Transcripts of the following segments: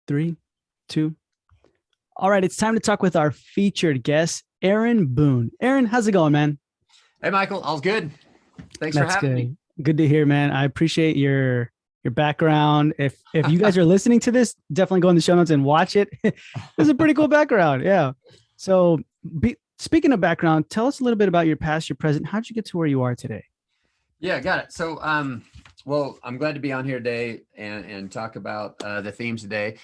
Three, two. All right, it's time to talk with our featured guest, Aaron Boone. Aaron, how's it going, man? Hey, Michael, all's good. Thanks for That's having me. good. Good to hear, man. I appreciate your background. If you guys are listening to this, definitely go in the show notes and watch it. It's a pretty cool background. Yeah. So, speaking of background, tell us a little bit about your past, your present. How'd you get to where you are today? Yeah, got it. So, well, I'm glad to be on here today and talk about the themes today.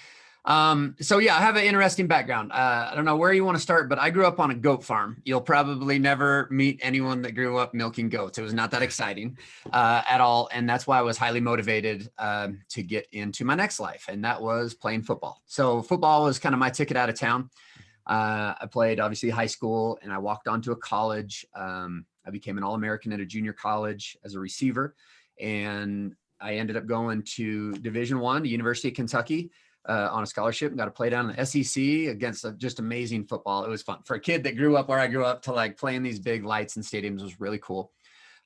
So yeah, I have an interesting background. I don't know where you want to start, but I grew up on a goat farm. You'll probably never meet anyone that grew up milking goats. It was not that exciting at all. And that's why I was highly motivated to get into my next life. And that was playing football. So football was kind of my ticket out of town. I played obviously high school and I walked on to a college. I became an All-American at a junior college as a receiver. And I ended up going to Division I, the University of Kentucky, on a scholarship, and got to play down in the SEC against just amazing football. It was fun for a kid that grew up where I grew up to like playing these big lights and stadiums was really cool.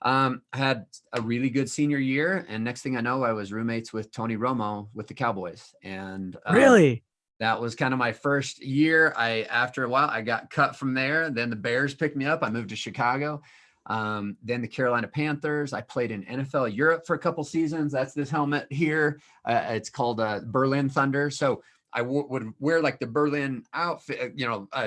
I had a really good senior year, and next thing I know, I was roommates with Tony Romo with the Cowboys, and Really? that was kind of my first year. After a while, I got cut from there. Then the Bears picked me up. I moved to Chicago. Then the Carolina Panthers. I played in NFL Europe for a couple seasons. That's this helmet here. It's called Berlin Thunder. So I would wear like the Berlin outfit,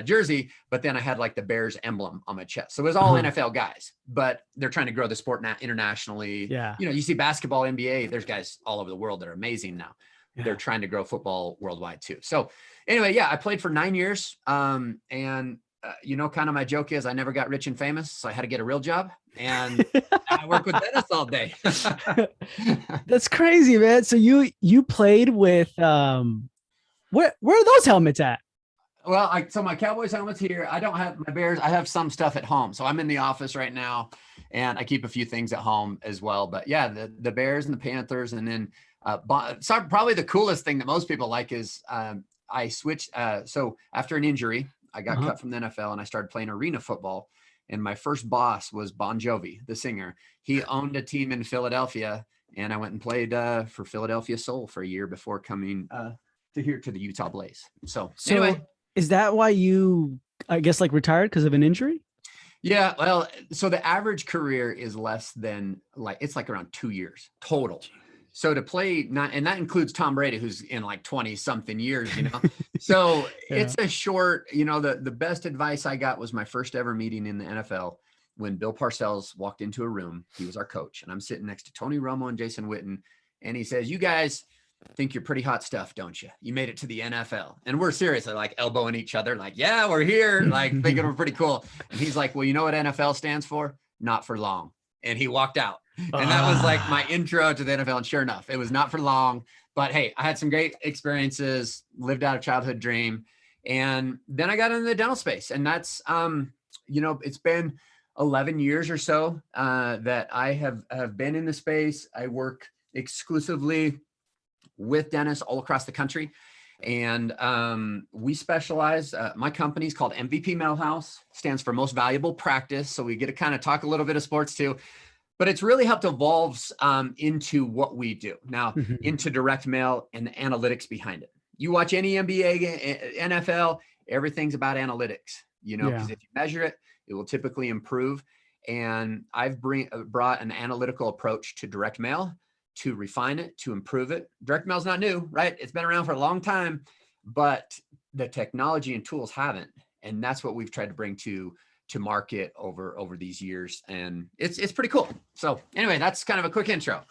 jersey, but then I had like the Bears emblem on my chest. So it was all Uh-huh. NFL guys, but they're trying to grow the sport internationally. Yeah. You see basketball, NBA, there's guys all over the world that are amazing now. They're Yeah. trying to grow football worldwide too. So anyway, yeah, I played for 9 years. Kind of my joke is I never got rich and famous, so I had to get a real job, and I work with dentists all day. That's crazy, man. So you played with where are those helmets at? Well, so my Cowboys helmet's here. I don't have my Bears. I have some stuff at home, so I'm in the office right now, and I keep a few things at home as well. But yeah, the Bears and the Panthers, and then so probably the coolest thing that most people like is I switched. So after an injury, I got Uh-huh. cut from the NFL and I started playing arena football. And my first boss was Bon Jovi, the singer. He owned a team in Philadelphia, and I went and played for Philadelphia Soul for a year before coming to the Utah Blaze. So So anyway, is that why you, I guess, like retired because of an injury? yeah, well, so the average career is less than it's like around 2 years total. So to play not, and that includes Tom Brady, who's in like 20 something years. So Yeah. it's a short, the best advice I got was my first ever meeting in the NFL when Bill Parcells walked into a room. He was our coach, and I'm sitting next to Tony Romo and Jason Witten. And he says, "You guys think you're pretty hot stuff, don't you? You made it to the NFL." And we're seriously like elbowing each other, like, "Yeah, we're here," like thinking we're pretty cool. And he's like, "Well, you know what NFL stands for? Not for long." And he walked out. And that was like my Ah, intro to the NFL. And sure enough, it was not for long. But hey, I had some great experiences, lived out a childhood dream. And then I got into the dental space. And that's, it's been 11 years or so that I have been in the space. I work exclusively with dentists all across the country. And we specialize, my company is called MVP Mental House, stands for Most Valuable Practice. So we get to kind of talk a little bit of sports too, but it's really helped evolve into what we do now, mhm. into direct mail and the analytics behind it. You watch any NBA, NFL, everything's about analytics, Yeah. because if you measure it, it will typically improve. And I've brought an analytical approach to direct mail to refine it, to improve it. Direct mail is not new, right? It's been around for a long time, but the technology and tools haven't. And that's what we've tried to bring to market over these years, and it's pretty cool. So anyway, that's kind of a quick intro.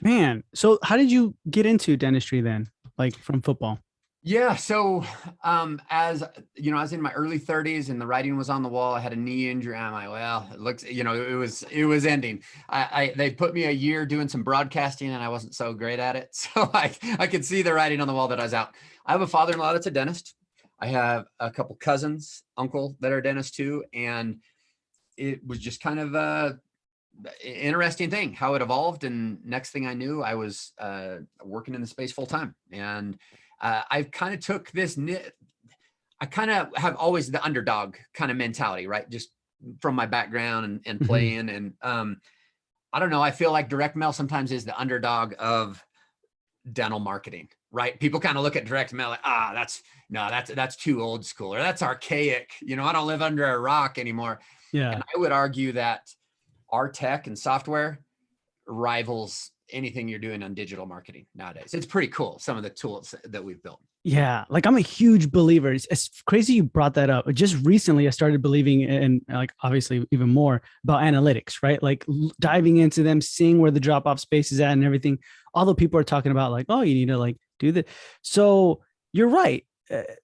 Man, so how did you get into dentistry then? Like from football? Yeah, so as I was in my early 30s and the writing was on the wall. I had a knee injury. I'm like, well, it looks, it was ending. They put me a year doing some broadcasting and I wasn't so great at it. So I could see the writing on the wall that I was out. I have a father-in-law that's a dentist. I have a couple cousins, uncle that are dentists too, and it was just kind of interesting thing how it evolved. And next thing I knew, I was working in the space full time. And I've kind of took this, I kind of have always the underdog kind of mentality, right? Just from my background and Mhm. playing. And I don't know, I feel like direct mail sometimes is the underdog of dental marketing, right? People kind of look at direct mail like, that's too old school, or that's archaic. I don't live under a rock anymore. Yeah. And I would argue that our tech and software rivals anything you're doing on digital marketing nowadays. It's pretty cool, some of the tools that we've built. Yeah, like I'm a huge believer. It's crazy you brought that up. Just recently, I started believing in, like, obviously even more about analytics, right? Like diving into them, seeing where the drop off space is at and everything. Although people are talking about like, oh, you need to like do that. So you're right.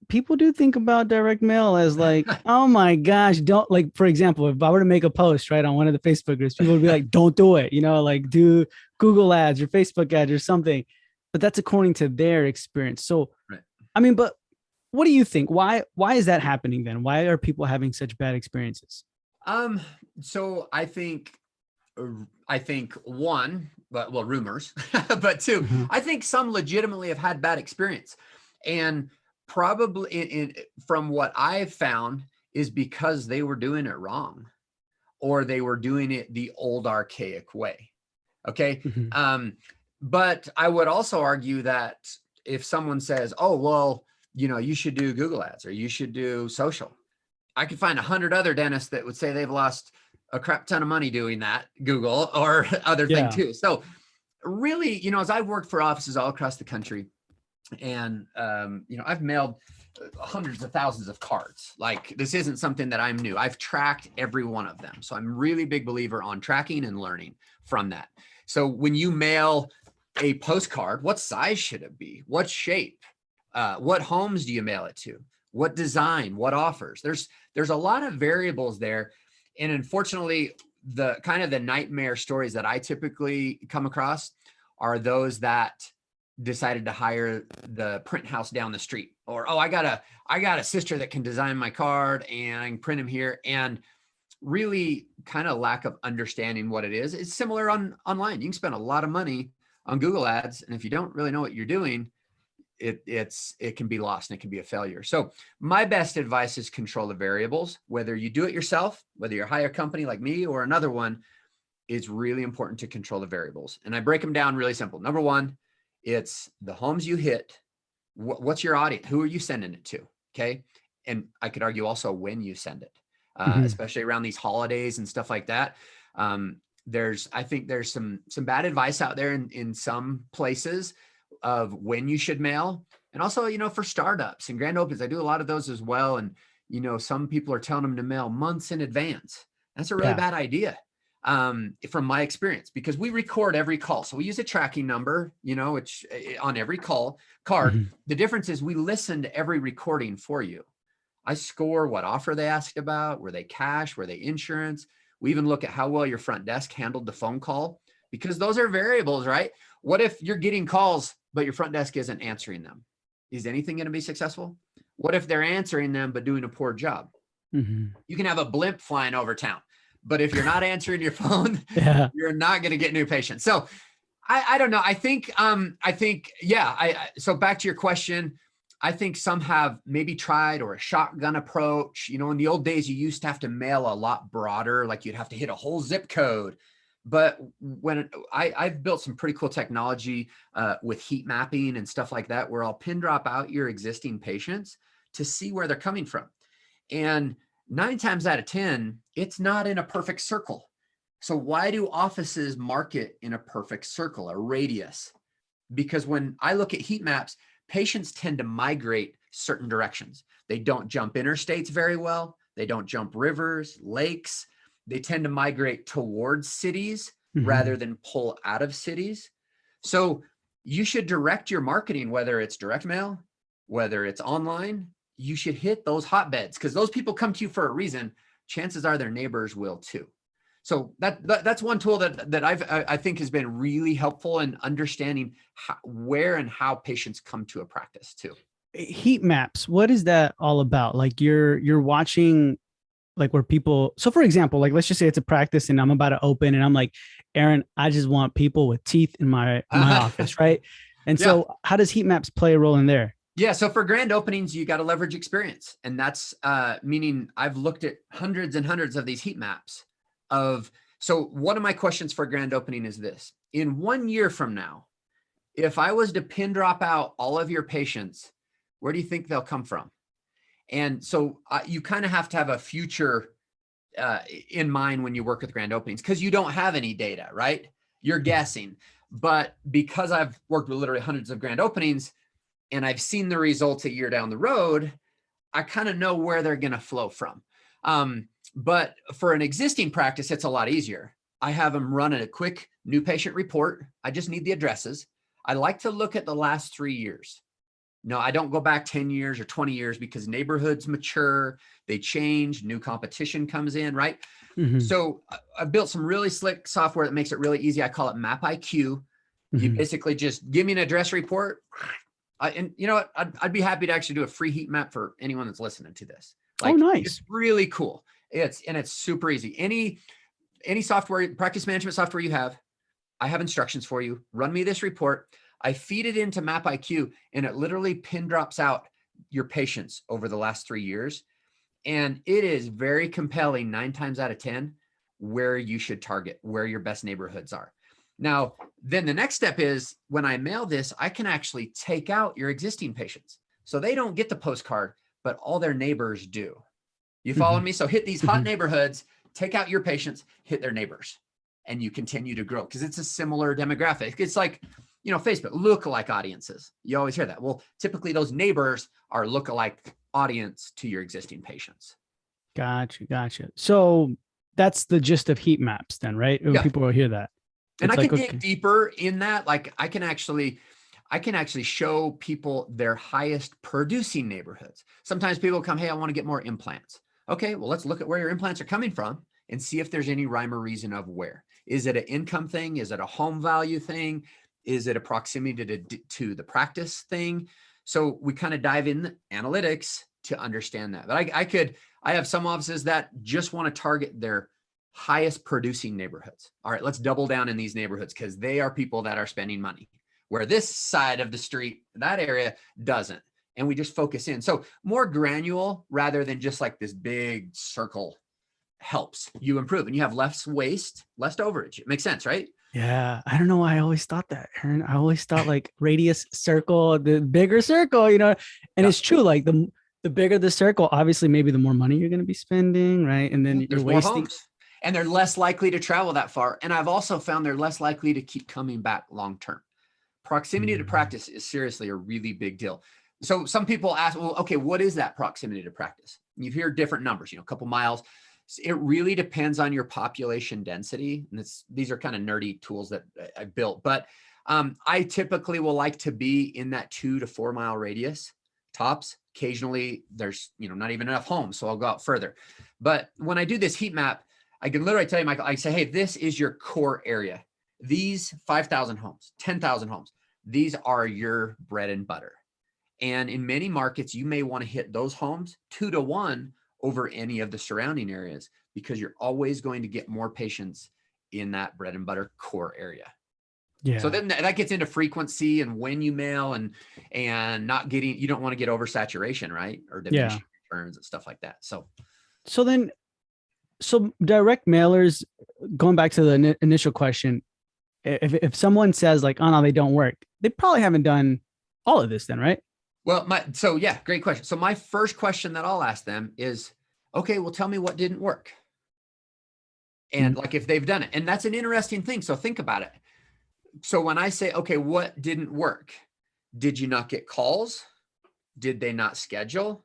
People do think about direct mail as like, oh my gosh, don't, like, for example, if I were to make a post right on one of the Facebook groups, people would be like, don't do it, like do Google ads or Facebook ads or something. But that's according to their experience. So, right. I mean, but what do you think? Why is that happening then? Why are people having such bad experiences? So I think one, rumors, but two, I think some legitimately have had bad experience, and probably from what I've found is because they were doing it wrong, or they were doing it the old archaic way. Okay. But I would also argue that if someone says, oh, well, you should do Google ads or you should do social, I could find 100 other dentists that would say they've lost a crap ton of money doing that, Google or other thing too. So really, as I've worked for offices all across the country, and, I've mailed hundreds of thousands of cards. Like, this isn't something that I'm new. I've tracked every one of them. So I'm really big believer on tracking and learning from that. So when you mail a postcard, what size should it be? What shape? What homes do you mail it to? What design? What offers? There's a lot of variables there. And unfortunately, the kind of the nightmare stories that I typically come across are those that decided to hire the print house down the street, or, oh, I got a sister that can design my card and I can print them here. And really kind of lack of understanding what it is. It's similar online. You can spend a lot of money on Google ads, and if you don't really know what you're doing, it can be lost and it can be a failure. So my best advice is control the variables. Whether you do it yourself, whether you hire a company like me or another one, it's really important to control the variables. And I break them down really simple. Number one, it's the homes you hit. What's your audience? Who are you sending it to? Okay. And I could argue also when you send it, especially around these holidays and stuff like that. I think there's some bad advice out there in some places of when you should mail. And also, for startups and grand opens, I do a lot of those as well. And, some people are telling them to mail months in advance. That's a really bad idea. From my experience, because we record every call. So we use a tracking number, which on every call card. The difference is we listen to every recording for you. I score what offer they asked about. Were they cash? Were they insurance? We even look at how well your front desk handled the phone call, because those are variables, right? What if you're getting calls, but your front desk isn't answering them? Is anything going to be successful? What if they're answering them, but doing a poor job? You can have a blimp flying over town, but if you're not answering your phone, you're not going to get new patients. So I don't know. So back to your question, I think some have maybe tried or a shotgun approach. In the old days, you used to have to mail a lot broader, like you'd have to hit a whole zip code. But when I've built some pretty cool technology with heat mapping and stuff like that, where I'll pin drop out your existing patients to see where they're coming from. And 9 times out of 10, it's not in a perfect circle. So why do offices market in a perfect circle, a radius? Because when I look at heat maps, patients tend to migrate certain directions. They don't jump interstates very well. They don't jump rivers, lakes. They tend to migrate towards cities rather than pull out of cities. So you should direct your marketing, whether it's direct mail, whether it's online, you should hit those hotbeds, because those people come to you for a reason. Chances are their neighbors will too. So that's one tool that I think has been really helpful in understanding where and how patients come to a practice too. Heat maps, what is that all about? Like you're watching, like, where people, so for example, like, let's just say it's a practice and I'm about to open and I'm like, Aaron, I just want people with teeth in my office, right? And so how does heat maps play a role in there? Yeah. So for grand openings, you got to leverage experience. And that's meaning I've looked at hundreds and hundreds of these heat maps so one of my questions for grand opening is this: in 1 year from now, If I was to pin drop out all of your patients, where do you think they'll come from? And so you kind of have to have a future in mind when you work with grand openings, because you don't have any data, right? You're guessing. But because I've worked with literally hundreds of grand openings and I've seen the results a year down the road, I kind of know where they're going to flow from. But for an existing practice, it's a lot easier. I have them run a quick new patient report. I just need the addresses. I like to look at the last 3 years. No, I don't go back 10 years or 20 years because neighborhoods mature, they change, new competition comes in, right? Mm-hmm. So I built some really slick software that makes it really easy. I call it Map IQ. You basically just give me an address report. And you know what? I'd be happy to actually do a free heat map for anyone that's listening to this. Like, oh, nice. It's really cool. It's super easy. Any software, practice management software you have, I have instructions for you. Run me this report. I feed it into Map IQ and it literally pin drops out your patients over the last 3 years. And it is very compelling 9 times out of 10 where you should target, where your best neighborhoods are. Now, then the next step is when I mail this, I can actually take out your existing patients. So they don't get the postcard, but all their neighbors do. You follow me? So hit these hot neighborhoods, take out your patients, hit their neighbors, and you continue to grow because it's a similar demographic. It's like, you know, Facebook, lookalike audiences. You always hear that. Well, typically those neighbors are lookalike audience to your existing patients. Gotcha. So that's the gist of heat maps then, right? When people will hear that. And I can dig deeper in that. Like I can actually show people their highest producing neighborhoods. Sometimes people come, hey, I want to get more implants. Okay, well, let's look at where your implants are coming from and see if there's any rhyme or reason of where. Is it an income thing? Is it a home value thing? Is it a proximity to the practice thing? So we kind of dive in the analytics to understand that. But I have some offices that just want to target their highest producing neighborhoods. All right, let's double down in these neighborhoods because they are people that are spending money. Where this side of the street, that area doesn't. And we just focus in. So more granular rather than just like this big circle helps you improve. And you have less waste, less overage. It makes sense, right? Yeah. I don't know why I always thought that, Aaron. I always thought like radius circle, the bigger circle, you know, and it's true. Like the bigger the circle, obviously maybe the more money you're going to be spending, right? And then there's you're more wasting. homes. And they're less likely to travel that far. And I've also found they're less likely to keep coming back long-term. Proximity to practice is seriously a really big deal. So some people ask, well, okay, what is that proximity to practice? You hear different numbers, you know, a couple miles. It really depends on your population density. And these are kind of nerdy tools that I built, but I typically will like to be in that 2 to 4 mile radius tops. Occasionally there's, you know, not even enough homes. So I'll go out further. But when I do this heat map, I can literally tell you, Michael, I say, hey, this is your core area. These 5,000 homes, 10,000 homes, these are your bread and butter. And in many markets, you may want to hit those homes 2 to 1 over any of the surrounding areas because you're always going to get more patients in that bread and butter core area. Yeah. So then that gets into frequency and when you mail and not getting, you don't want to get oversaturation, right? Or diminishing returns and stuff like that. So direct mailers, going back to the initial question, if someone says like, oh no, they don't work, they probably haven't done all of this then, right? Well, great question. So my first question that I'll ask them is, okay, well, tell me what didn't work. And like if they've done it, and that's an interesting thing. So think about it. So when I say, okay, what didn't work? Did you not get calls? Did they not schedule?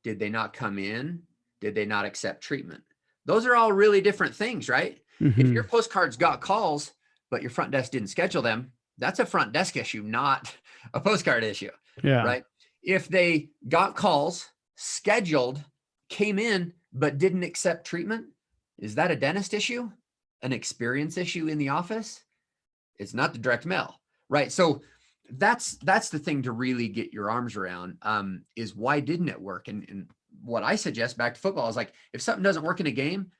Did they not come in? Did they not accept treatment? Those are all really different things, right? If your postcards got calls, but your front desk didn't schedule them, that's a front desk issue, not a postcard issue. Yeah. Right. If they got calls, scheduled, came in, but didn't accept treatment, is that a dentist issue? An experience issue in the office? It's not the direct mail, right? So that's the thing to really get your arms around, is why didn't it work? And what I suggest back to football is like, if something doesn't work in a game,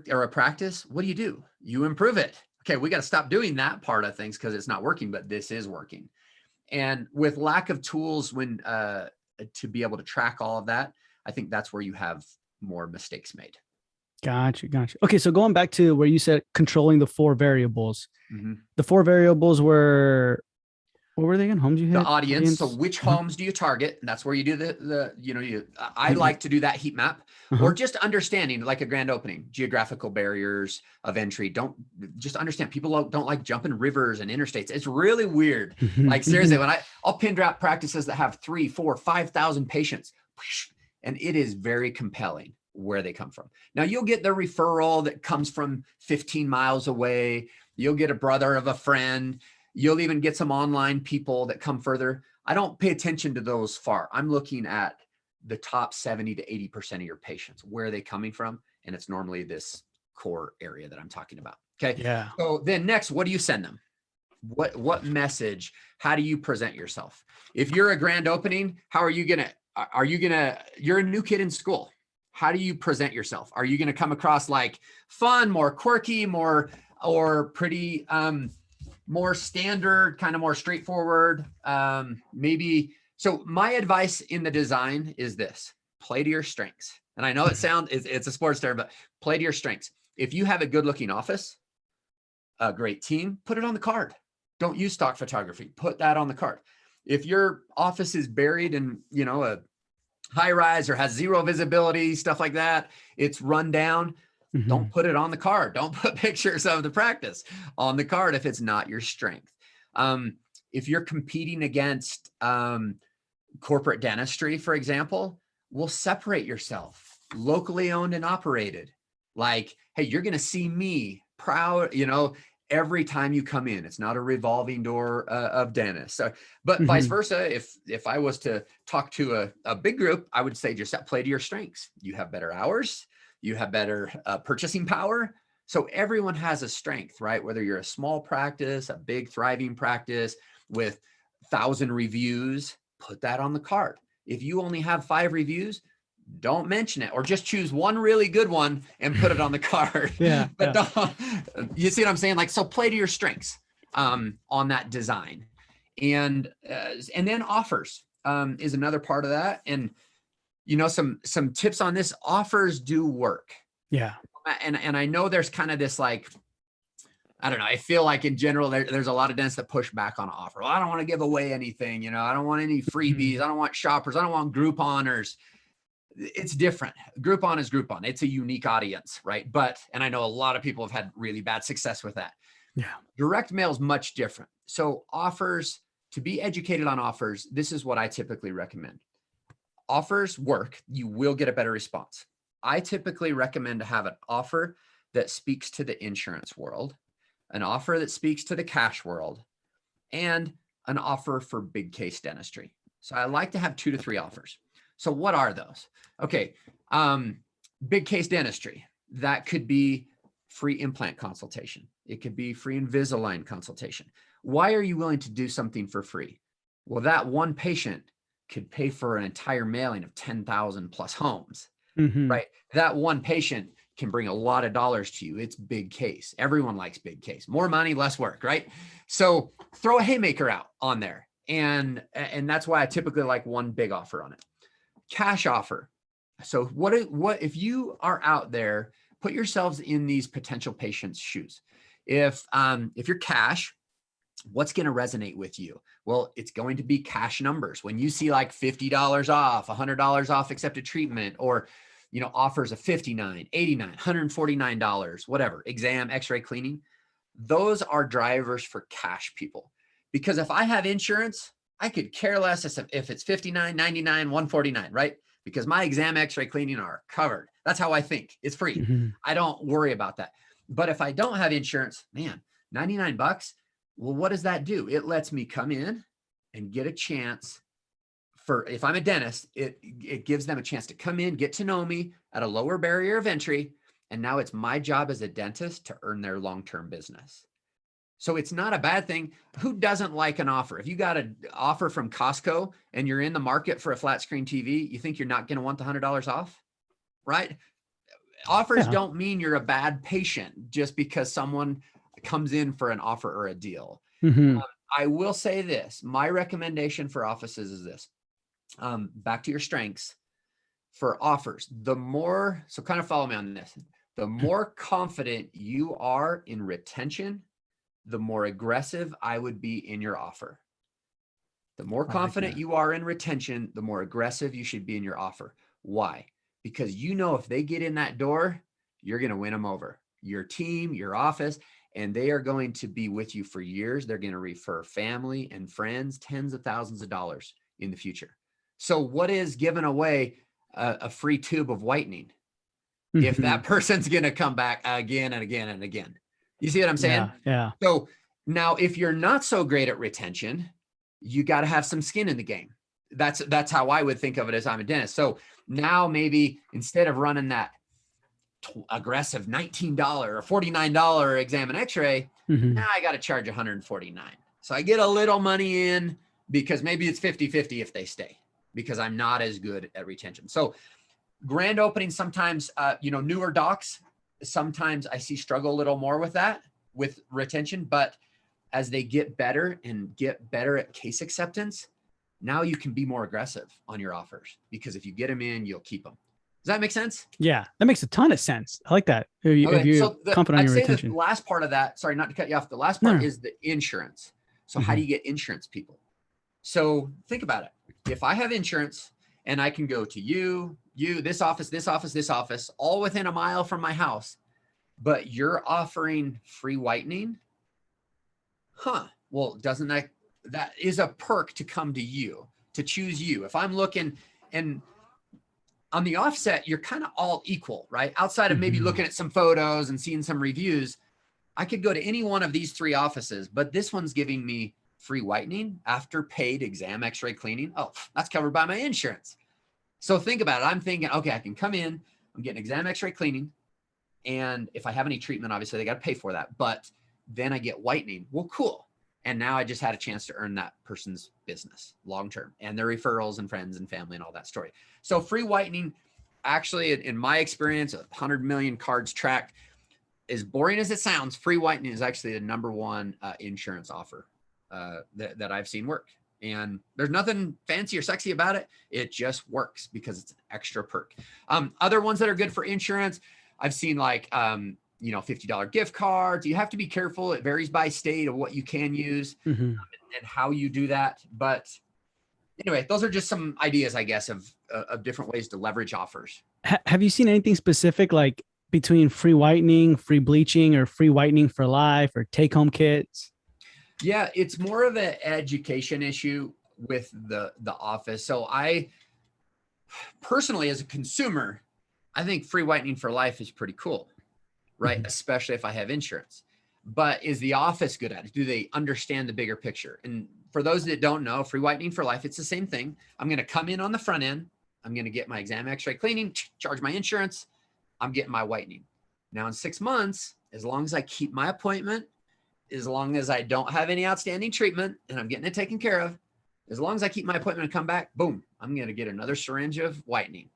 or a practice, what do? You improve it. Okay, we got to stop doing that part of things because it's not working, but this is working. And with lack of tools to be able to track all of that, I think that's where you have more mistakes made. Gotcha. Okay, so going back to where you said controlling the 4 variables, the 4 variables were What were they again? Homes you hit? The audience. So Audience? which Uh-huh. homes do you target? And that's where you do I Heat map. like to do that heat map, Uh-huh. or just understanding like a grand opening, geographical barriers of entry. Don't just understand. People don't like jumping rivers and interstates. It's really weird. Like seriously, when I'll pin drop practices that have 3, 4, 5,000 patients, and it is very compelling where they come from. Now you'll get the referral that comes from 15 miles away. You'll get a brother of a friend. You'll even get some online people that come further. I don't pay attention to those far. I'm looking at the top 70 to 80% of your patients. Where are they coming from? And it's normally this core area that I'm talking about. Okay. Yeah. So then next, what do you send them? What message? How do you present yourself? If you're a grand opening, how are you you're a new kid in school. How do you present yourself? Are you going to come across like fun, more quirky, or pretty, more standard, kind of more straightforward, maybe. So my advice in the design is this: play to your strengths. And I know it's a sports term, but play to your strengths. If you have a good looking office, a great team, put it on the card. Don't use stock photography. Put that on the card. If your office is buried in, a high rise or has zero visibility, stuff like that, it's run down, don't put it on the card. Don't put pictures of the practice on the card if it's not your strength. If you're competing against corporate dentistry, for example, will separate yourself. Locally owned and operated. Like, hey, you're going to see me proud, every time you come in. It's not a revolving door of dentists. So, but vice versa, if I was to talk to a big group, I would say just play to your strengths. You have better hours. You have better purchasing power. So everyone has a strength, right? Whether you're a small practice, a big thriving practice with 1,000 reviews, put that on the card. If you only have 5 reviews, don't mention it, or just choose one really good one and put it on the card. Yeah. But don't, you see what I'm saying? Like, so play to your strengths on that design. And then offers is another part of that. And some tips on this: offers do work. Yeah. And I know there's kind of this, like, I don't know. I feel like in general, there's a lot of dentists that push back on offer. Well, I don't want to give away anything. I don't want any freebies. I don't want shoppers. I don't want group honors. It's different. Groupon is Groupon. It's a unique audience, right? And I know a lot of people have had really bad success with that. Yeah. Direct mail is much different. So offers, to be educated on offers, this is what I typically recommend. Offers work. You will get a better response. I typically recommend to have an offer that speaks to the insurance world, an offer that speaks to the cash world, and an offer for big case dentistry. So I like to have 2 to 3 offers. So what are those? Okay. Big case dentistry. That could be free implant consultation. It could be free Invisalign consultation. Why are you willing to do something for free? Well, that one patient could pay for an entire mailing of 10,000 plus homes, right? That one patient can bring a lot of dollars to you. It's big case. Everyone likes big case. More money, less work, right? So throw a haymaker out on there. And that's why I typically like one big offer on it. Cash offer. So what if you are out there, put yourselves in these potential patients' shoes. If you're cash, what's going to resonate with you? Well, it's going to be cash numbers. When you see like $50 off, $100 off accepted treatment, or offers of $59, $89, $149, whatever, exam, x-ray, cleaning, those are drivers for cash people. Because if I have insurance, I could care less if it's $59, $99, $149, right? Because my exam, x-ray, cleaning are covered. That's how I think. It's free. I don't worry about that. But if I don't have insurance, man, $99, well, what does that do? It lets me come in and get a chance if I'm a dentist, it gives them a chance to come in, get to know me at a lower barrier of entry. And now it's my job as a dentist to earn their long-term business. So it's not a bad thing. Who doesn't like an offer? If you got an offer from Costco and you're in the market for a flat screen TV, you think you're not going to want the $100 off, right? Offers don't mean you're a bad patient just because someone comes in for an offer or a deal. I will say this. My recommendation for offices is this. Back to your strengths. For offers, so kind of follow me on this. The more confident you are in retention, the more aggressive I would be in your offer. The more I like confident that. you are in retention, the more aggressive you should be in your offer. Why? Because you know if they get in that door, you're going to win them over. Your team, your office, and they are going to be with you for years. They're going to refer family and friends, tens of thousands of dollars in the future. So what is giving away a free tube of whitening if that person's going to come back again and again and again? You see what I'm saying? Yeah. So now if you're not so great at retention, you got to have some skin in the game. That's how I would think of it as I'm a dentist. So now maybe instead of running that aggressive $19 or $49 exam and x-ray, now I got to charge $149. So I get a little money in because maybe it's 50-50 if they stay, because I'm not as good at retention. So grand opening, sometimes, newer docs, sometimes I see struggle a little more with that, with retention, but as they get better and get better at case acceptance, now you can be more aggressive on your offers, because if you get them in, you'll keep them. Does that make sense? Yeah, that makes a ton of sense. I like that. If you're confident on I'd your say retention. the last part of that, sorry, not to cut you off, the last No. part is the insurance. So how do you get insurance people? So think about it. If I have insurance and I can go to you, this office, this office, this office, all within a mile from my house, but you're offering free whitening, well, doesn't that is a perk to come to you, to choose you. If I'm looking, and on the offset, you're kind of all equal, right? Outside of maybe looking at some photos and seeing some reviews, I could go to any one of these 3 offices, but this one's giving me free whitening after paid exam, x-ray cleaning. Oh, that's covered by my insurance. So think about it. I'm thinking, okay, I can come in, I'm getting exam, x-ray cleaning. And if I have any treatment, obviously they got to pay for that, but then I get whitening. Well, cool. And now I just had a chance to earn that person's business long-term and their referrals and friends and family and all that story. So free whitening, actually, in my experience, 100 million cards tracked, as boring as it sounds, free whitening is actually the number one insurance offer that I've seen work. And there's nothing fancy or sexy about it. It just works because it's an extra perk. Other ones that are good for insurance, I've seen like, $50 gift cards. You have to be careful. It varies by state of what you can use and how you do that. But anyway, those are just some ideas, I guess, of different ways to leverage offers. Have you seen anything specific, like between free whitening, free bleaching, or free whitening for life, or take-home kits? Yeah, it's more of an education issue with the office. So I personally, as a consumer, I think free whitening for life is pretty cool, right? Especially if I have insurance. But is the office good at it? Do they understand the bigger picture? And for those that don't know, free whitening for life, it's the same thing. I'm going to come in on the front end. I'm going to get my exam, x-ray cleaning, charge my insurance. I'm getting my whitening. Now in 6 months, as long as I keep my appointment, as long as I don't have any outstanding treatment and I'm getting it taken care of, as long as I keep my appointment and come back, boom, I'm going to get another syringe of whitening.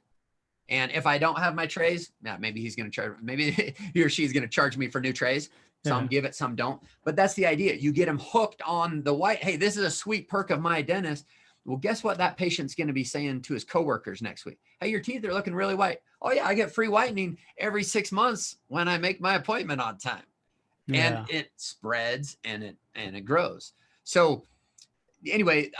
And if I don't have my trays, maybe he's going to charge, maybe he or she's going to charge me for new trays. Some give it, some don't. But that's the idea. You get them hooked on the white. Hey, this is a sweet perk of my dentist. Well, guess what that patient's going to be saying to his coworkers next week? Hey, your teeth are looking really white. Oh yeah, I get free whitening every 6 months when I make my appointment on time. And it spreads and it grows. So anyway,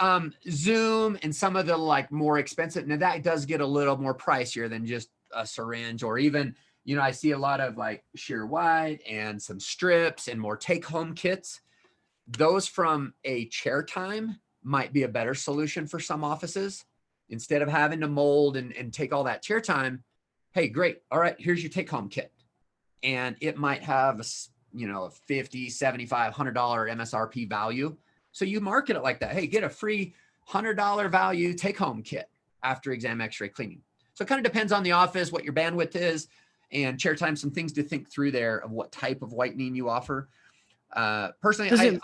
Zoom and some of the like more expensive, now that does get a little more pricier than just a syringe, or even, I see a lot of like sheer white and some strips and more take-home kits. Those from a chair time might be a better solution for some offices. Instead of having to mold and take all that chair time, hey, great. All right, here's your take-home kit. And it might have a $50, $75, $100 MSRP value. So you market it like that. Hey, get a free $100 value take-home kit after exam, x-ray cleaning. So it kind of depends on the office, what your bandwidth is, and chair time, some things to think through there of what type of whitening you offer. Personally,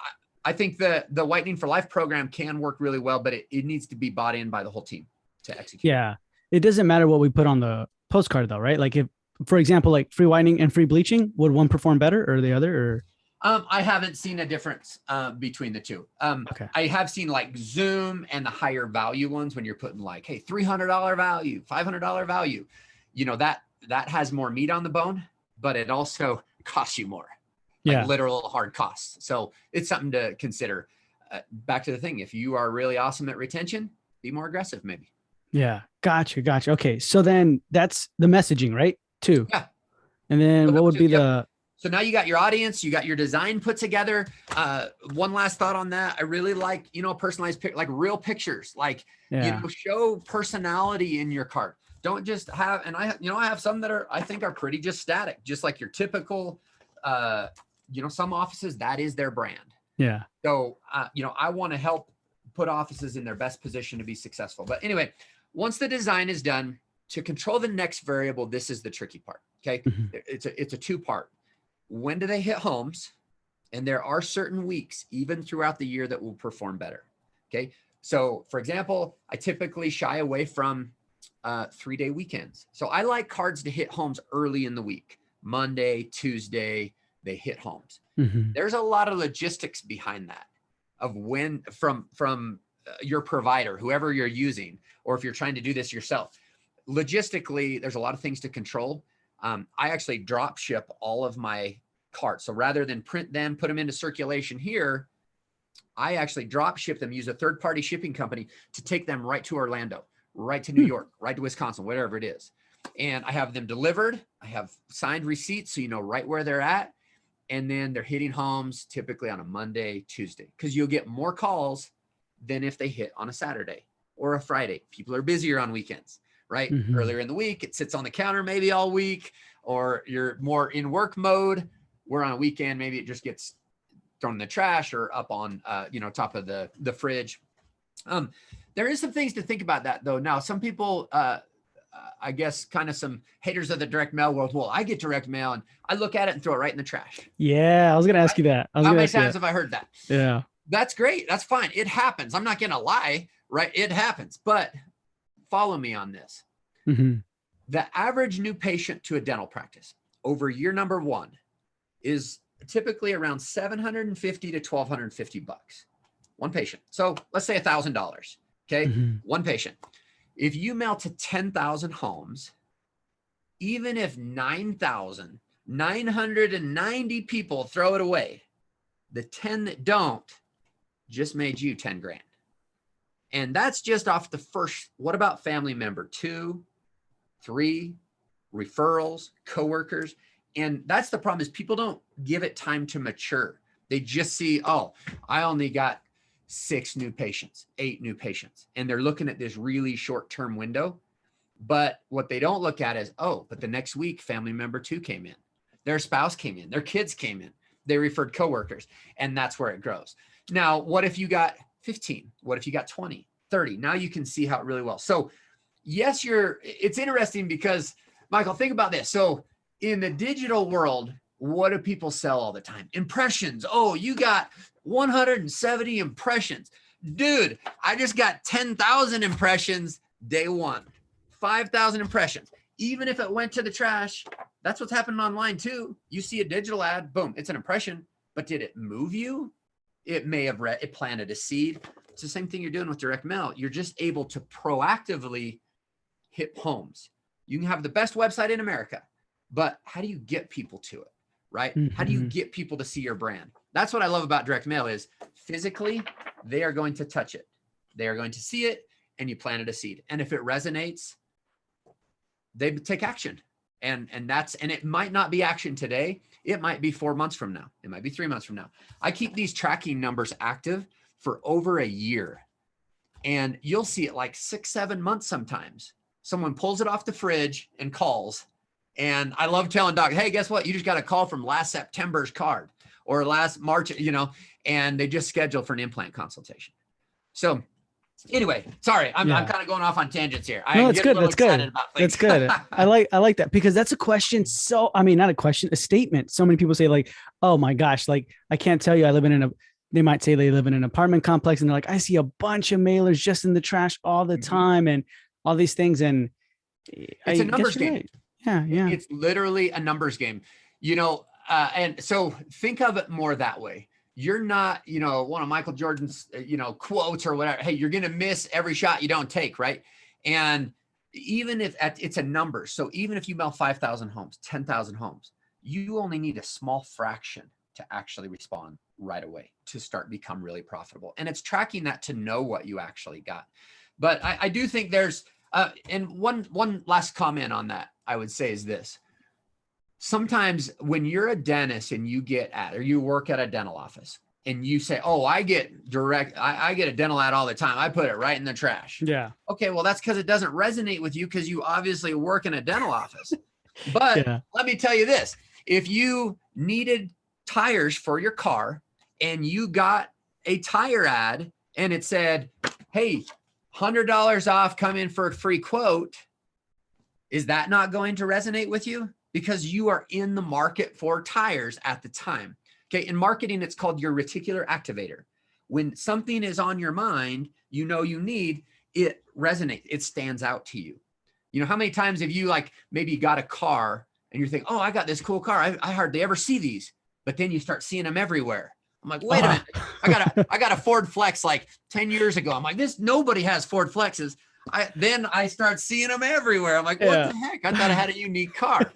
I think the Whitening for Life program can work really well, but it needs to be bought in by the whole team to execute. Yeah. It doesn't matter what we put on the postcard though, right? Like if, for example, like free whitening and free bleaching, would one perform better or the other? Or I haven't seen a difference between the two. Okay. I have seen like Zoom and the higher value ones when you're putting like, hey, $300 value, $500 value, that has more meat on the bone, but it also costs you more, like literal hard costs. So it's something to consider. back to the thing, if you are really awesome at retention, be more aggressive maybe. Yeah. Gotcha. Gotcha. Okay. So then that's the messaging, right? Two. Yeah. And then what would be the, so now you got your audience, you got your design put together. One last thought on that. I really like, personalized like real pictures, like, show personality in your cart. Don't just have, and I have some that I think are pretty just static, just like your typical, some offices, that is their brand. Yeah. So, I want to help put offices in their best position to be successful. But anyway, once the design is done, to control the next variable, this is the tricky part. Okay. It's a two-part. When do they hit homes? And there are certain weeks, even throughout the year, that will perform better. Okay. So for example, I typically shy away from 3-day weekends. So I like cards to hit homes early in the week. Monday, Tuesday, they hit homes. There's a lot of logistics behind that of when from your provider, whoever you're using, or if you're trying to do this yourself. Logistically, there's a lot of things to control. I actually drop ship all of my carts. So rather than print them, put them into circulation here, I actually drop ship them, use a third-party shipping company to take them right to Orlando, right to New York, right to Wisconsin, whatever it is. And I have them delivered. I have signed receipts, so you know right where they're at. And then they're hitting homes typically on a Monday, Tuesday, because you'll get more calls than if they hit on a Saturday or a Friday. People are busier on weekends, right? Earlier in the week, it sits on the counter maybe all week, or you're more in work mode. Where on a weekend, maybe it just gets thrown in the trash or up on, top of the fridge. There is some things to think about that though. Now, some people, I guess kind of some haters of the direct mail world. Well, I get direct mail and I look at it and throw it right in the trash. Yeah. I was going to ask you that. How many times have I heard that? Yeah. That's great. That's fine. It happens. I'm not going to lie, right? It happens, but follow me on this. The average new patient to a dental practice over year number 1 is typically around $750 to $1,250. One patient. So let's say $1,000. Okay. One patient. If you mail to 10,000 homes, even if 9,990 people throw it away, the 10 that don't just made you 10 grand. And that's just off the first. What about family member 2, 3, referrals, coworkers? And that's the problem, is people don't give it time to mature. They just see, oh, I only got 6 new patients, 8 new patients. And they're looking at this really short-term window. But what they don't look at is, oh, but the next week, family member 2 came in. Their spouse came in. Their kids came in. They referred coworkers. And that's where it grows. Now, what if you got 15? What if you got 20, 30? Now you can see how it really well. So yes, it's interesting because, Michael, think about this. So in the digital world, what do people sell all the time? Impressions. Oh, you got 170 impressions. Dude, I just got 10,000 impressions day 1, 5,000 impressions. Even if it went to the trash, that's what's happening online too. You see a digital ad, boom, it's an impression, but did it move you? It may have it planted a seed. It's the same thing you're doing with direct mail. You're just able to proactively hit homes. You can have the best website in America, but how do you get people to it, right? How do you get people to see your brand? That's what I love about direct mail is physically, they are going to touch it. They are going to see it, and you planted a seed. And if it resonates, they take action. And it might not be action today. It might be 4 months from now. It might be 3 months from now. I keep these tracking numbers active for over a year, and you'll see it like 6, 7 months sometimes. Someone pulls it off the fridge and calls. And I love telling docs, hey, guess what? You just got a call from last September's card or last March, and they just scheduled for an implant consultation. So anyway, sorry, I'm kind of going off on tangents here. No, it's good. That's good. That's good. I like that, because that's a question. So, I mean, not a question, a statement. So many people say like, oh my gosh, like I can't tell you, they might say they live in an apartment complex and they're like, I see a bunch of mailers just in the trash all the time and all these things. And it's a numbers game. Right. Yeah. It's literally a numbers game, and so think of it more that way. You're not, one of Michael Jordan's, quotes or whatever. Hey, you're going to miss every shot you don't take. Right. And even if it's a number. So even if you mail 5,000 homes, 10,000 homes, you only need a small fraction to actually respond right away to start become really profitable. And it's tracking that to know what you actually got. But I do think there's, and one last comment on that I would say is this. Sometimes when you're a dentist and you get at, or you work at a dental office and you say, oh, I get a dental ad all the time. I put it right in the trash. Yeah. Okay. Well, that's because it doesn't resonate with you because you obviously work in a dental office. But let me tell you this, if you needed tires for your car and you got a tire ad and it said, hey, $100 off, come in for a free quote. Is that not going to resonate with you? Because you are in the market for tires at the time. Okay. In marketing, it's called your reticular activator. When something is on your mind, you know you need, it resonates. It stands out to you. You know, how many times have you like maybe got a car and you're thinking, oh, I got this cool car. I hardly ever see these, but then you start seeing them everywhere. I'm like, wait a minute. I got a Ford Flex like 10 years ago. I'm like, nobody has Ford Flexes. Then I start seeing them everywhere. I'm like, what the heck? I thought I had a unique car.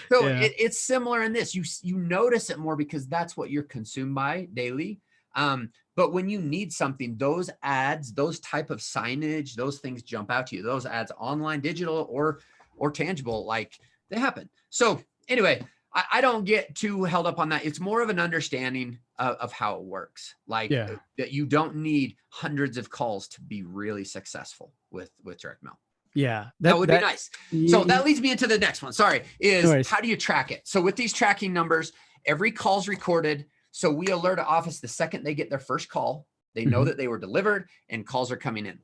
So it's similar in this. You notice it more because that's what you're consumed by daily. But when you need something, those ads, those type of signage, those things jump out to you. Those ads, online, digital, or tangible, like they happen. So anyway, I don't get too held up on that. It's more of an understanding of how it works. Like that you don't need hundreds of calls to be really successful with direct mail. Yeah. That would be nice. So that leads me into the next one. Sorry, is how do you track it? So with these tracking numbers, every call's recorded. So we alert an office the second they get their first call. They know that they were delivered and calls are coming in.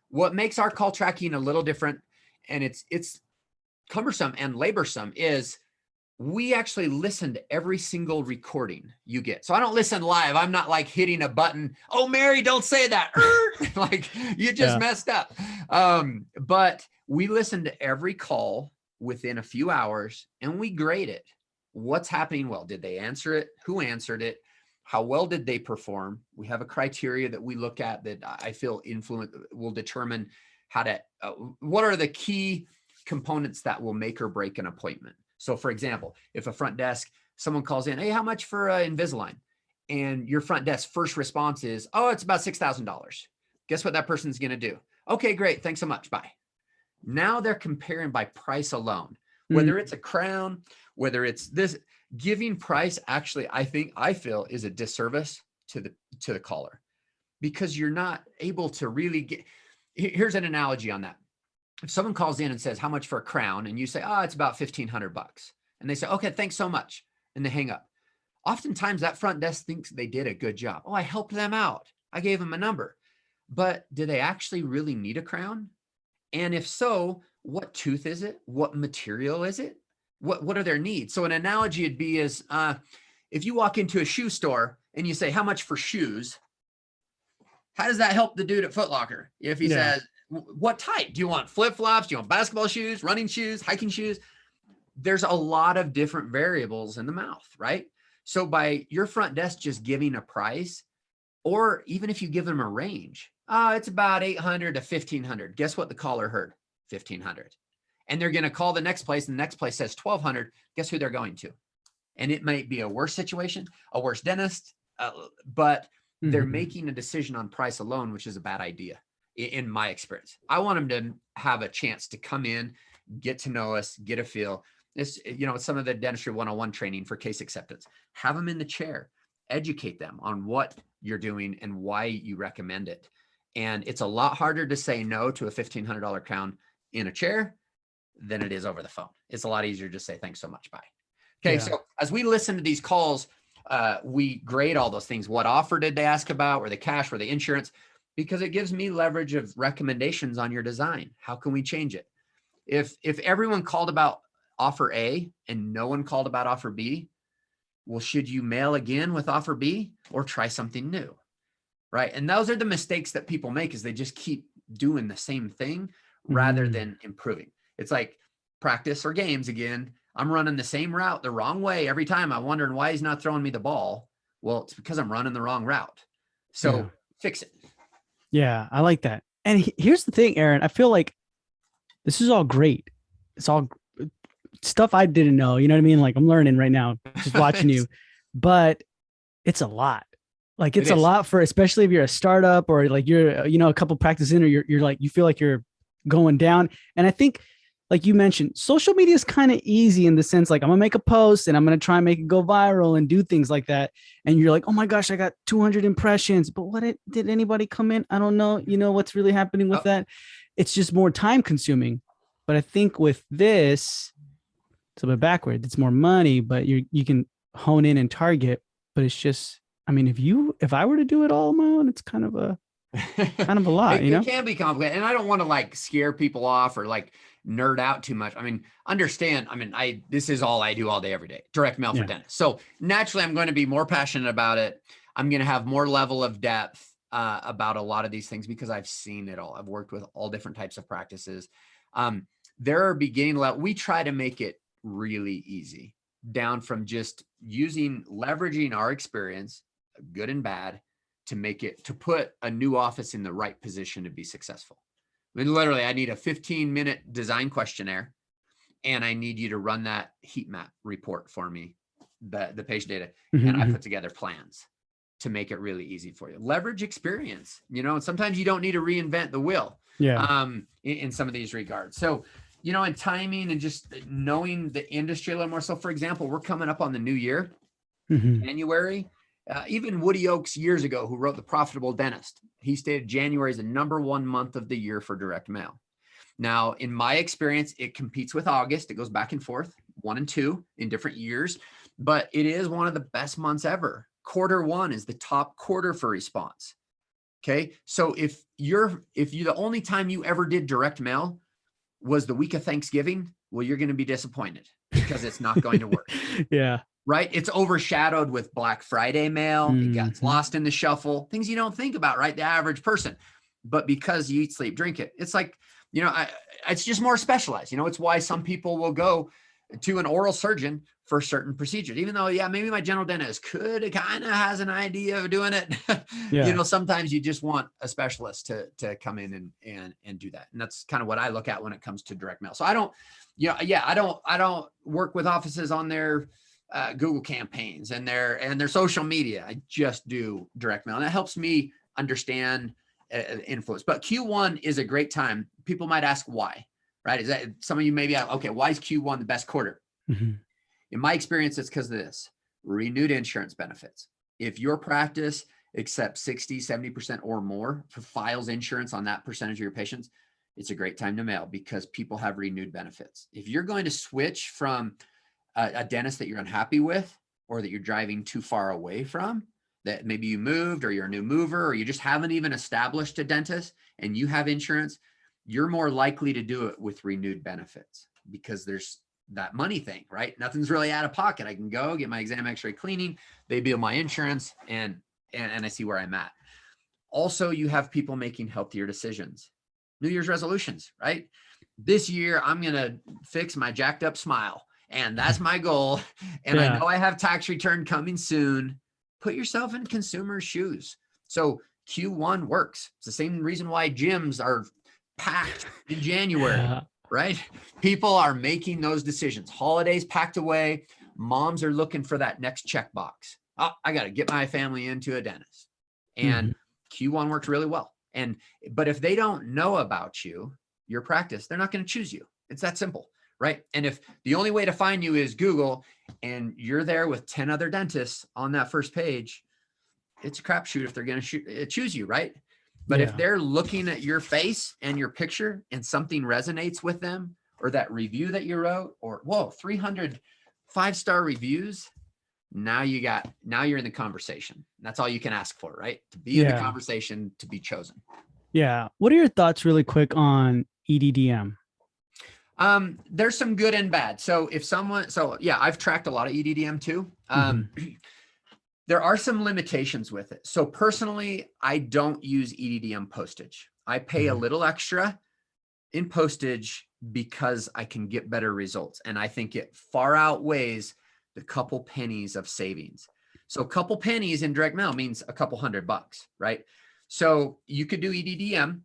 What makes our call tracking a little different, and it's cumbersome and laborsome, is we actually listen to every single recording you get. So I don't listen live. I'm not like hitting a button. Oh, Mary, don't say that. Like you just messed up. But we listen to every call within a few hours and we grade it. What's happening? Well, did they answer it? Who answered it? How well did they perform? We have a criteria that we look at that I feel will determine how to, what are the key components that will make or break an appointment. So for example, if a front desk, someone calls in, hey, how much for Invisalign? And your front desk first response is, oh, it's about $6,000. Guess what that person's going to do? Okay, great. Thanks so much. Bye. Now they're comparing by price alone, whether it's a crown, whether it's this. Giving price actually, I feel is a disservice to the caller, because you're not able to really get. Here's an analogy on that. If someone calls in and says, how much for a crown? And you say, oh, it's about $1,500. And they say, okay, thanks so much. And they hang up. Oftentimes that front desk thinks they did a good job. Oh, I helped them out. I gave them a number. But do they actually really need a crown? And if so, what tooth is it? What material is it? What are their needs? So an analogy would be is if you walk into a shoe store and you say, how much for shoes? How does that help the dude at Foot Locker? If he says, what type? Do you want flip-flops? Do you want basketball shoes, running shoes, hiking shoes? There's a lot of different variables in the mouth, right? So by your front desk just giving a price, or even if you give them a range, it's about $800 to $1,500. Guess what the caller heard? $1,500. And they're going to call the next place, and the next place says $1,200. Guess who they're going to? And it might be a worse situation, a worse dentist, but they're making a decision on price alone, which is a bad idea. In my experience, I want them to have a chance to come in, get to know us, get a feel. It's, some of the dentistry 101 training for case acceptance. Have them in the chair, educate them on what you're doing and why you recommend it. And it's a lot harder to say no to a $1,500 crown in a chair than it is over the phone. It's a lot easier to just say, thanks so much, bye. Okay, so as we listen to these calls, we grade all those things. What offer did they ask about? Were they cash? Were they insurance? Because it gives me leverage of recommendations on your design. How can we change it? If everyone called about offer A and no one called about offer B, well, should you mail again with offer B or try something new? Right. And those are the mistakes that people make, is they just keep doing the same thing rather than improving. It's like practice or games again. I'm running the same route the wrong way every time. I'm wondering why he's not throwing me the ball. Well, it's because I'm running the wrong route. So fix it. Yeah, I like that. And here's the thing, Aaron, I feel like this is all great. It's all stuff I didn't know. You know what I mean? Like I'm learning right now, just watching you. But it's a lot. Like It it's a is. lot for, especially if you're a startup or like you're, a couple practice in, or you're like, you feel like you're going down. And I think, like you mentioned, social media is kind of easy in the sense, like I'm gonna make a post and I'm gonna try and make it go viral and do things like that. And you're like, oh my gosh, I got 200 impressions, but did anybody come in? I don't know. You know what's really happening with Oh, that? It's just more time consuming. But I think with this, it's a bit backward. It's more money, but you can hone in and target. But it's just, I mean, if I were to do it all on my own, it's kind of a lot, it can be complicated. And I don't want to like scare people off or like nerd out too much. I mean, understand, this is all I do all day, every day, direct mail for Yeah. dentists. So naturally I'm going to be more passionate about it. I'm going to have more level of depth about a lot of these things because I've seen it all. I've worked with all different types of practices. There are beginning level. We try to make it really easy, down from just leveraging our experience, good and bad, to put a new office in the right position to be successful. I mean, literally, I need a 15-minute design questionnaire, and I need you to run that heat map report for me, the patient data, and I put together plans to make it really easy for you. Leverage experience, and sometimes you don't need to reinvent the wheel. Yeah. In some of these regards. So, and timing and just knowing the industry a little more. So, for example, we're coming up on the new year, January. Even Woody Oakes years ago, who wrote The Profitable Dentist, he stated January is the #1 month of the year for direct mail. Now, in my experience, it competes with August. It goes back and forth, 1 and 2 in different years, but it is one of the best months ever. Q1 is the top quarter for response. Okay. So if you the only time you ever did direct mail was the week of Thanksgiving, well, you're going to be disappointed because it's not going to work. Yeah. Right? It's overshadowed with Black Friday mail. It gets lost in the shuffle, things you don't think about, right? The average person. But because you eat, sleep, drink it, it's like, it's just more specialized. It's why some people will go to an oral surgeon for certain procedures, even though, yeah, maybe my general dentist kind of has an idea of doing it. Yeah. Sometimes you just want a specialist to come in and do that. And that's kind of what I look at when it comes to direct mail. So I don't, I don't work with offices on their Google campaigns and their social media. I just do direct mail, and that helps me understand influence. But Q1 is a great time. People might ask why, right? Is that some of you maybe, okay, why is Q1 the best quarter? In my experience, it's because of this: renewed insurance benefits. If your practice accepts 60, 70% or more for files insurance on that percentage of your patients, it's a great time to mail because people have renewed benefits. If you're going to switch from a dentist that you're unhappy with, or that you're driving too far away from, that maybe you moved, or you're a new mover, or you just haven't even established a dentist and you have insurance, you're more likely to do it with renewed benefits because there's that money thing, right? Nothing's really out of pocket. I can go get my exam, x-ray, cleaning, they bill my insurance, and I see where I'm at. Also, you have people making healthier decisions. New Year's resolutions, right? This year, I'm going to fix my jacked up smile. And that's my goal. And I know I have tax return coming soon. Put yourself in consumers' shoes. So Q1 works. It's the same reason why gyms are packed in January, right? People are making those decisions. Holidays packed away. Moms are looking for that next checkbox. Oh, I got to get my family into a dentist. And Q1 works really well. But if they don't know about you, your practice, they're not going to choose you. It's that simple. Right. And if the only way to find you is Google and you're there with 10 other dentists on that first page, it's a crapshoot if they're going to choose you. Right. But if they're looking at your face and your picture and something resonates with them, or that review that you wrote, or 300 5-star reviews, now you're in the conversation. That's all you can ask for, right? To be in the conversation, to be chosen. Yeah. What are your thoughts really quick on EDDM? There's some good and bad. So I've tracked a lot of EDDM too. There are some limitations with it. So personally, I don't use EDDM postage. I pay a little extra in postage because I can get better results. And I think it far outweighs the couple pennies of savings. So a couple pennies in direct mail means a couple $100, right? So you could do EDDM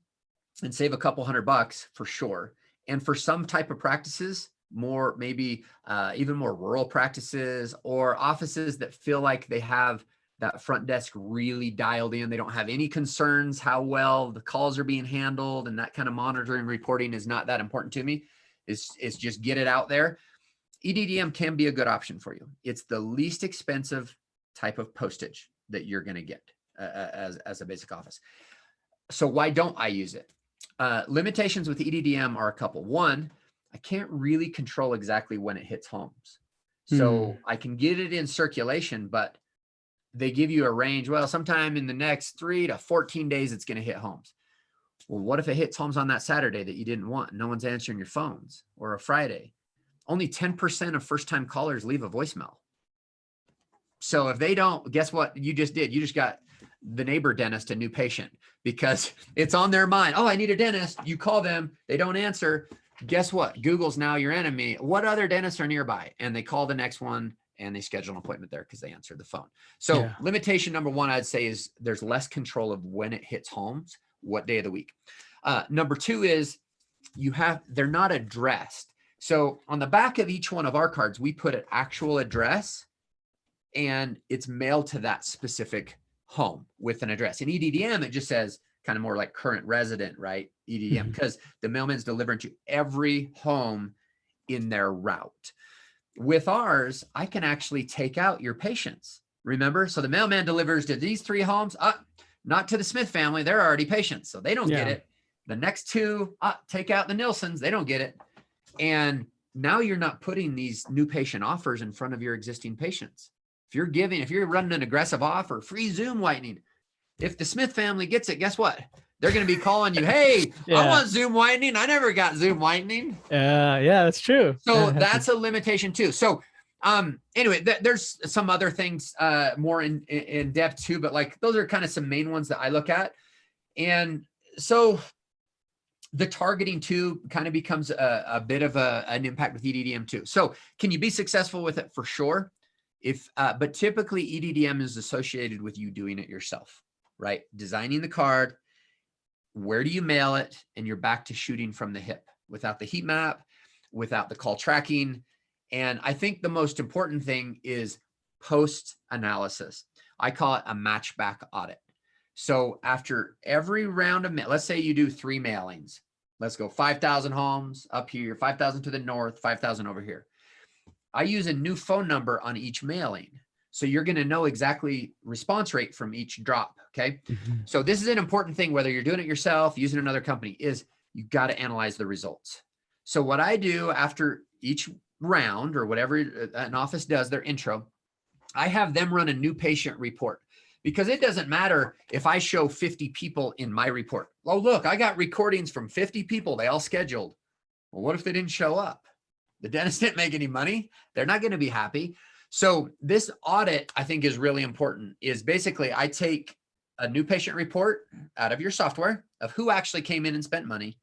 and save a couple $100 for sure. And for some type of practices, maybe even more rural practices or offices that feel like they have that front desk really dialed in. They don't have any concerns how well the calls are being handled, and that kind of monitoring reporting is not that important to me. It's just get it out there. EDDM can be a good option for you. It's the least expensive type of postage that you're going to get as a basic office. So why don't I use it? Limitations with EDDM are a couple. One, I can't really control exactly when it hits homes. So I can get it in circulation, but they give you a range. Well, sometime in the next 3 to 14 days, it's going to hit homes. Well, what if it hits homes on that Saturday that you didn't want? No one's answering your phones, or a Friday. Only 10% of first-time callers leave a voicemail. So if they don't, guess what you just did? You just got the neighbor dentist a new patient because it's on their mind. Oh, I need a dentist. You call them, they don't answer. Guess what? Google's now your enemy. What other dentists are nearby? And they call the next one and they schedule an appointment there because they answered the phone. So limitation number one, I'd say, is there's less control of when it hits homes, what day of the week. Number two is they're not addressed. So on the back of each one of our cards, we put an actual address and it's mailed to that specific home with an address. In EDDM, it just says kind of more like current resident, right? EDDM, because the mailman's delivering to every home in their route. With ours, I can actually take out your patients. Remember? So the mailman delivers to these 3 homes, not to the Smith family. They're already patients, so they don't get it. The next 2, take out the Nilsons. They don't get it. And now you're not putting these new patient offers in front of your existing patients. If you're running an aggressive offer, free Zoom whitening, if the Smith family gets it, guess what? They're going to be calling you, hey, I want Zoom whitening. I never got Zoom whitening. Yeah, that's true. So that's a limitation too. So anyway, there's some other things more in depth too, but like those are kind of some main ones that I look at. And so the targeting too kind of becomes a bit of an impact with EDDM too. So can you be successful with it? For sure. But typically EDDM is associated with you doing it yourself, right? Designing the card, where do you mail it? And you're back to shooting from the hip without the heat map, without the call tracking. And I think the most important thing is post analysis. I call it a matchback audit. So after every round of mail, let's say you do 3 mailings, let's go 5,000 homes up here, 5,000 to the north, 5,000 over here. I use a new phone number on each mailing. So you're going to know exactly response rate from each drop. Okay. So this is an important thing, whether you're doing it yourself, using another company, is you got to analyze the results. So what I do after each round or whatever an office does, their intro, I have them run a new patient report, because it doesn't matter if I show 50 people in my report. Oh, look, I got recordings from 50 people. They all scheduled. Well, what if they didn't show up? The dentist didn't make any money. They're not going to be happy. So this audit, I think, is really important. Is basically I take a new patient report out of your software of who actually came in and spent money,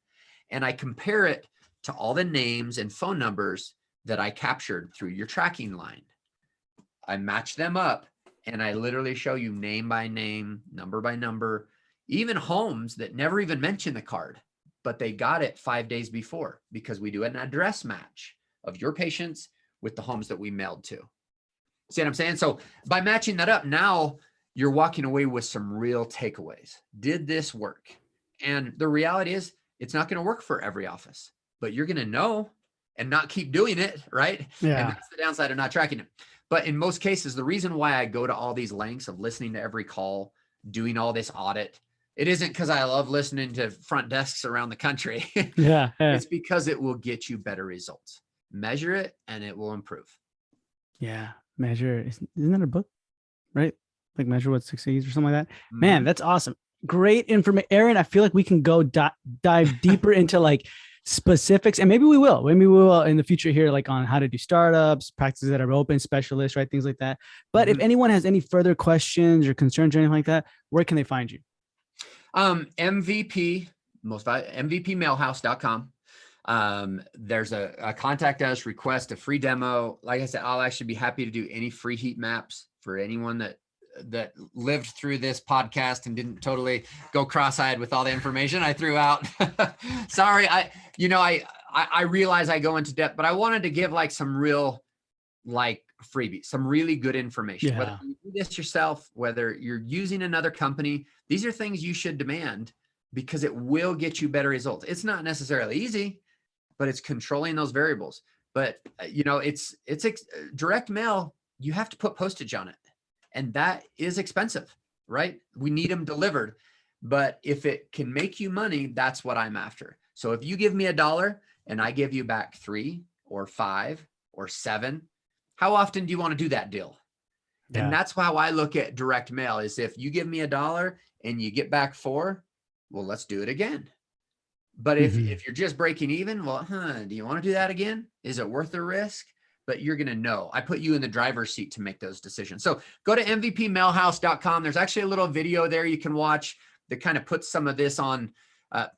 and I compare it to all the names and phone numbers that I captured through your tracking line. I match them up, and I literally show you name by name, number by number, even homes that never even mention the card, but they got it 5 days before, because we do an address match of your patients with the homes that we mailed to. See what I'm saying? So by matching that up, now you're walking away with some real takeaways. Did this work? And the reality is it's not going to work for every office, but you're going to know and not keep doing it, right? Yeah. And that's the downside of not tracking it. But in most cases, the reason why I go to all these lengths of listening to every call, doing all this audit, it isn't because I love listening to front desks around the country. Yeah. It's because it will get you better results. Measure it and it will improve. Yeah. Measure. Isn't that a book? Right? Like Measure What Succeeds or something like that. Man, that's awesome. Great information. Aaron, I feel like we can go dive deeper into like specifics, and maybe we will in the future here, like on how to do startups, practices that are open, specialists, right? Things like that. But if anyone has any further questions or concerns or anything like that, where can they find you? MVPmailhouse.com. There's a contact us, request a free demo. Like I said, I'll actually be happy to do any free heat maps for anyone that lived through this podcast and didn't totally go cross-eyed with all the information I threw out. Sorry. I realize I go into depth, but I wanted to give like some real like freebie, some really good information. Whether Yeah. you do this yourself, whether you're using another company, these are things you should demand because it will get you better results. It's not necessarily easy, but it's controlling those variables. But it's direct mail. You have to put postage on it, and that is expensive, right? We need them delivered. But if it can make you money, that's what I'm after. So if you give me $1 and I give you back 3 or 5 or 7, how often do you want to do that deal? Yeah. And that's how I look at direct mail is if you give me $1 and you get back 4, well, let's do it again. But if you're just breaking even, well, do you want to do that again? Is it worth the risk? But you're going to know. I put you in the driver's seat to make those decisions. So go to mvpmailhouse.com. There's actually a little video there you can watch that kind of puts some of this on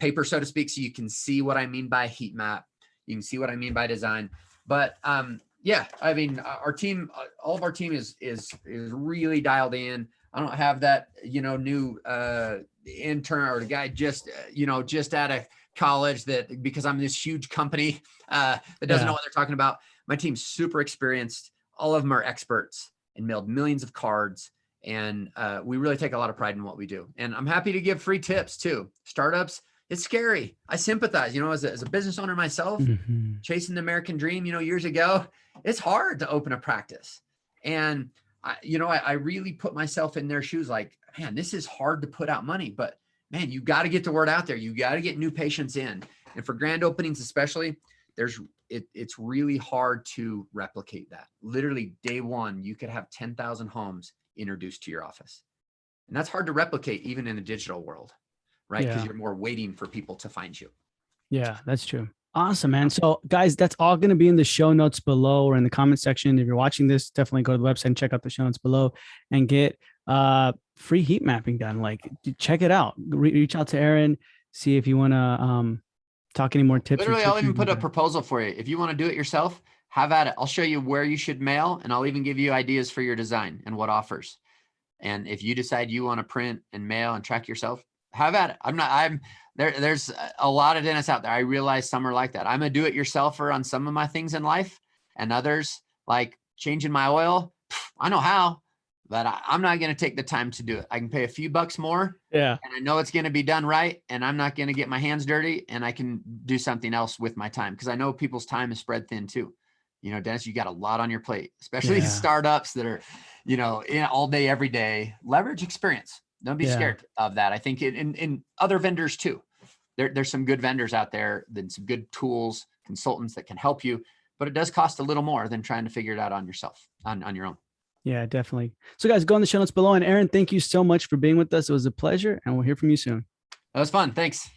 paper, so to speak, so you can see what I mean by heat map. You can see what I mean by design. But yeah, I mean, our team, all of our team is really dialed in. I don't have that, new intern or the guy just out of college that because I'm this huge company that doesn't know what they're talking about. My team's super experienced. All of them are experts and mailed millions of cards. And we really take a lot of pride in what we do. And I'm happy to give free tips too. Startups, it's scary. I sympathize, as a business owner myself, chasing the American dream, years ago, it's hard to open a practice. And I really put myself in their shoes like, man, this is hard to put out money, but man, you got to get the word out there. You got to get new patients in. And for grand openings, especially, it's really hard to replicate that. Literally day one, you could have 10,000 homes introduced to your office. And that's hard to replicate even in the digital world, right? Because you're more waiting for people to find you. Yeah, that's true. Awesome, man. So guys, that's all going to be in the show notes below or in the comment section. If you're watching this, definitely go to the website and check out the show notes below and get free heat mapping done. Like check it out. Reach out to Aaron, see if you want to talk any more tips. Literally, I'll even put a proposal for you. If you want to do it yourself, have at it. I'll show you where you should mail, and I'll even give you ideas for your design and what offers. And if you decide you want to print and mail and track yourself, have at it. There's a lot of dentists out there. I realize some are like that. I'm a do-it-yourselfer on some of my things in life, and others like changing my oil. I know how, but I'm not going to take the time to do it. I can pay a few bucks more. Yeah. And I know it's going to be done right. And I'm not going to get my hands dirty, and I can do something else with my time. Cause I know people's time is spread thin too. Dennis, you got a lot on your plate, especially startups that are, in all day, every day. Leverage experience. Don't be scared of that. I think in other vendors too. There's some good vendors out there, then some good tools, consultants that can help you, but it does cost a little more than trying to figure it out on yourself, on your own. Yeah, definitely. So guys, go in the show notes below. And Aaron, thank you so much for being with us. It was a pleasure, and we'll hear from you soon. That was fun. Thanks.